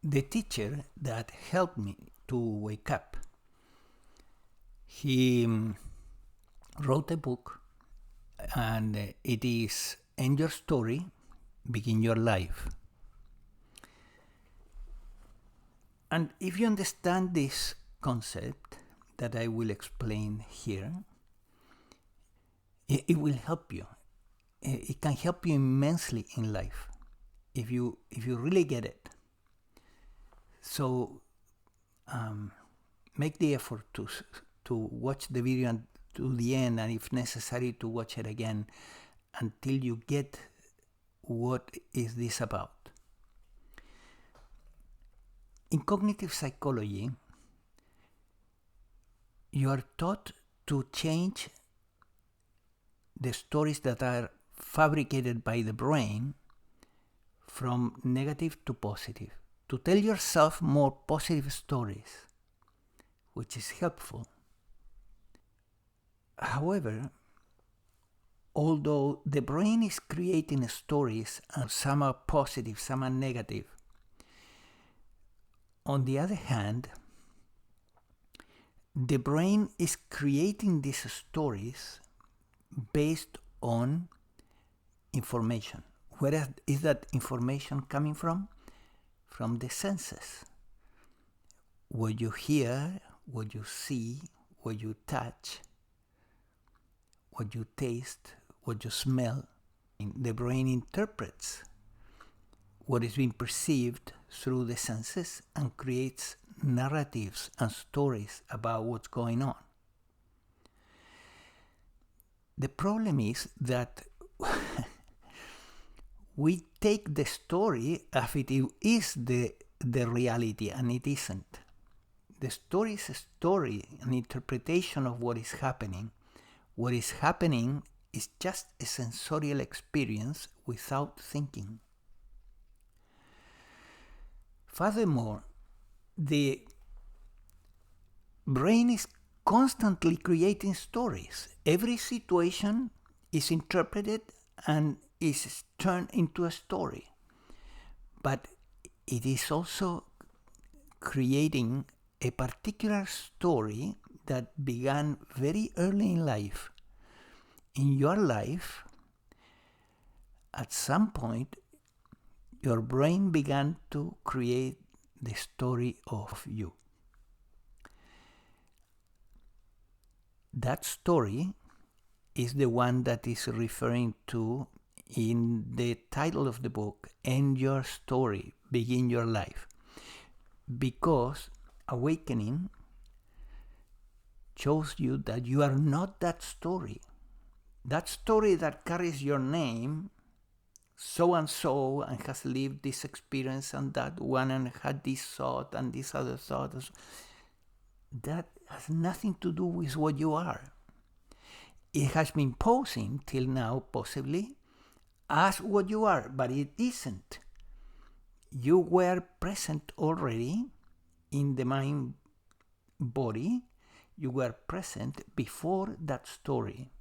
the teacher that helped me to wake up, he wrote a book, and it is End Your Story, Begin Your Life. And if you understand this concept that I will explain here, it will help you. It can help you immensely in life if you really get it. So make the effort to watch the video to the end, and if necessary to watch it again until you get what is this about. In cognitive psychology, you are taught to change the stories that are fabricated by the brain from negative to positive, to tell yourself more positive stories, which is helpful. However, although the brain is creating stories, and some are positive, some are negative, on the other hand, the brain is creating these stories based on information. Where is that information coming from? From the senses. What you hear, what you see, what you touch, what you taste, what you smell. The brain interprets what is being perceived through the senses and creates narratives and stories about what's going on. The problem is that we take the story as if it is the reality, and it isn't. The story is a story, an interpretation of what is happening. What is happening is just a sensorial experience without thinking. Furthermore, the brain is constantly creating stories. Every situation is interpreted and is turned into a story. But it is also creating a particular story that began very early in life. In your life, at some point, your brain began to create the story of you. That story is the one that is referring to in the title of the book, End Your Story, Begin Your Life. Because awakening shows you that you are not that story. That story that carries your name, so and has lived this experience and that one and had this thought and this other thought, that has nothing to do with what you are. It has been posing till now, possibly, as what you are, but it isn't. You were present already in the mind body. You were present before that story.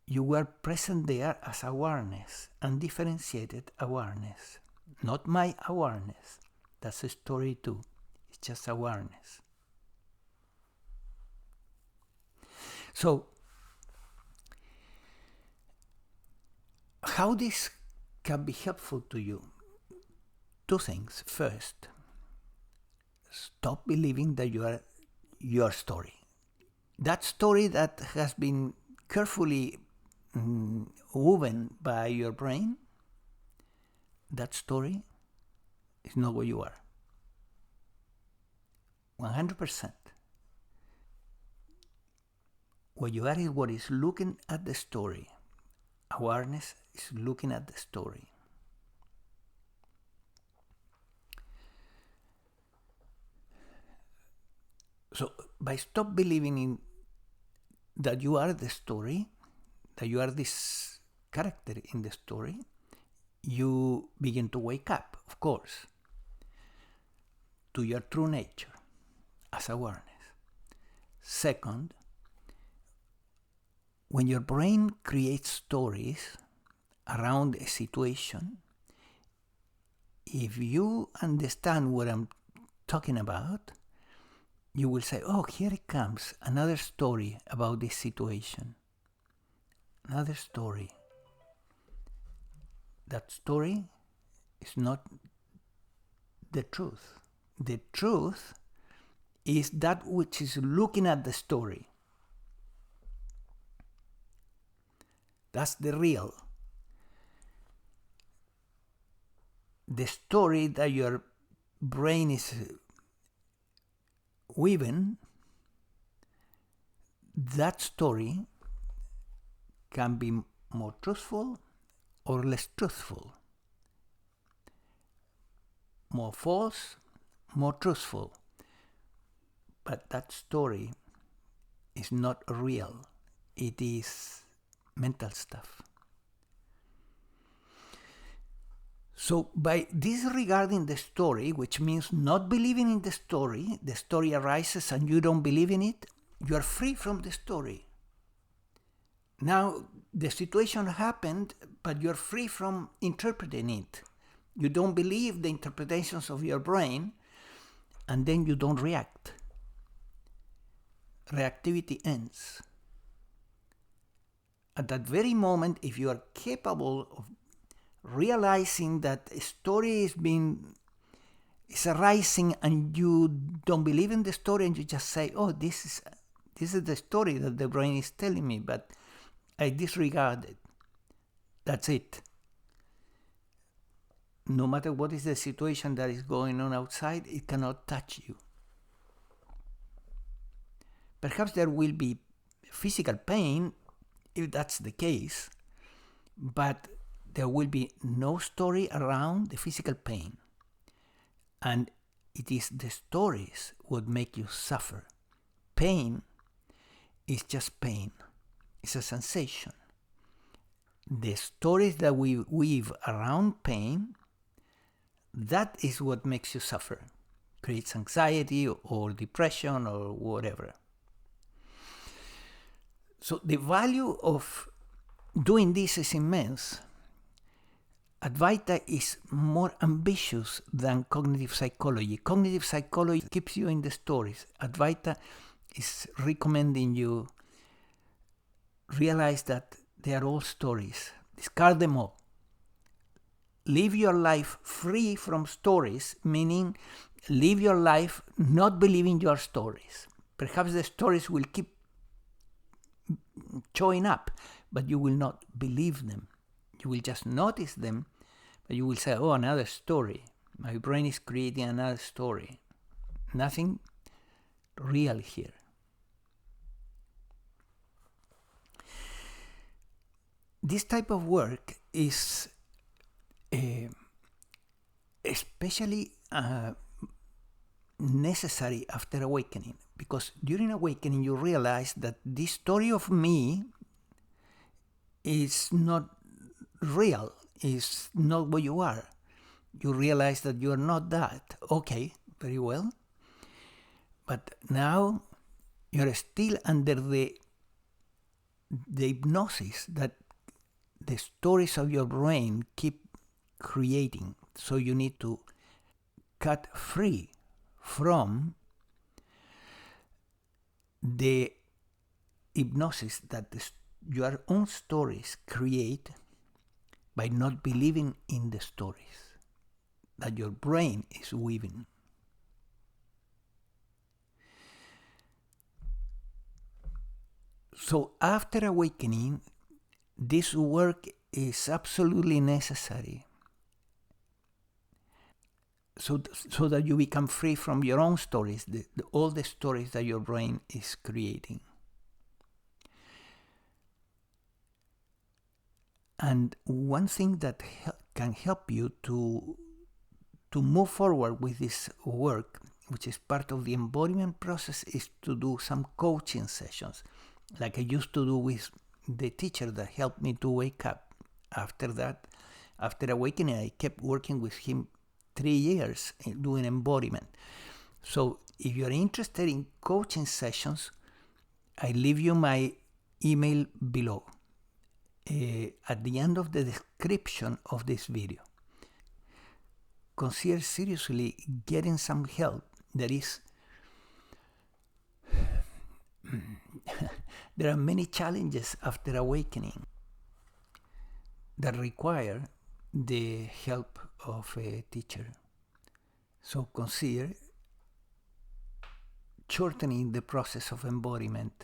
You were present there as awareness, undifferentiated awareness. Not my awareness. That's a story too. It's just awareness. So, how this can be helpful to you? Two things. First, stop believing that you are your story. That story that has been carefully woven by your brain, that story is not what you are. 100%. What you are is what is looking at the story. Awareness is looking at the story. So by stop believing in that you are the story, that you are this character in the story, you begin to wake up, of course, to your true nature as awareness. Second, when your brain creates stories around a situation, if you understand what I'm talking about, you will say, oh, here it comes, another story about this situation. Another story. That story is not the truth. The truth is that which is looking at the story. That's the real. The story that your brain is weaving, that story can be more truthful or less truthful. More false, more truthful. But that story is not real. It is mental stuff. So by disregarding the story, which means not believing in the story arises and you don't believe in it, you are free from the story. Now, the situation happened, but you're free from interpreting it. You don't believe the interpretations of your brain, and then you don't react. Reactivity ends. At that very moment, if you are capable of realizing that a story is arising and you don't believe in the story and you just say, oh, this is the story that the brain is telling me, but I disregard it. That's it. No matter what is the situation that is going on outside, it cannot touch you. Perhaps there will be physical pain if that's the case, but there will be no story around the physical pain. And it is the stories what make you suffer. Pain is just pain. It's a sensation. The stories that we weave around pain, that is what makes you suffer. Creates anxiety or depression or whatever. So the value of doing this is immense. Advaita is more ambitious than cognitive psychology. Cognitive psychology keeps you in the stories. Advaita is recommending you realize that they are all stories. Discard them all. Live your life free from stories, meaning live your life not believing your stories. Perhaps the stories will keep showing up, but you will not believe them. You will just notice them, but you will say, oh, another story. My brain is creating another story. Nothing real here. This type of work is especially necessary after awakening, because during awakening you realize that this story of me is not real, is not what you are. You realize that you are not that. Okay, very well. But now you're still under the hypnosis that the stories of your brain keep creating. So you need to cut free from the hypnosis that your own stories create by not believing in the stories that your brain is weaving. So after awakening, this work is absolutely necessary so that you become free from your own stories, all the stories that your brain is creating. And one thing that can help you to move forward with this work, which is part of the embodiment process, is to do some coaching sessions, like I used to do with the teacher that helped me to wake up. After that, after awakening, I kept working with him 3 years doing embodiment. So if you're interested in coaching sessions, I leave you my email below at the end of the description of this video. consider seriously getting some help. There are many challenges after awakening that require the help of a teacher. So consider shortening the process of embodiment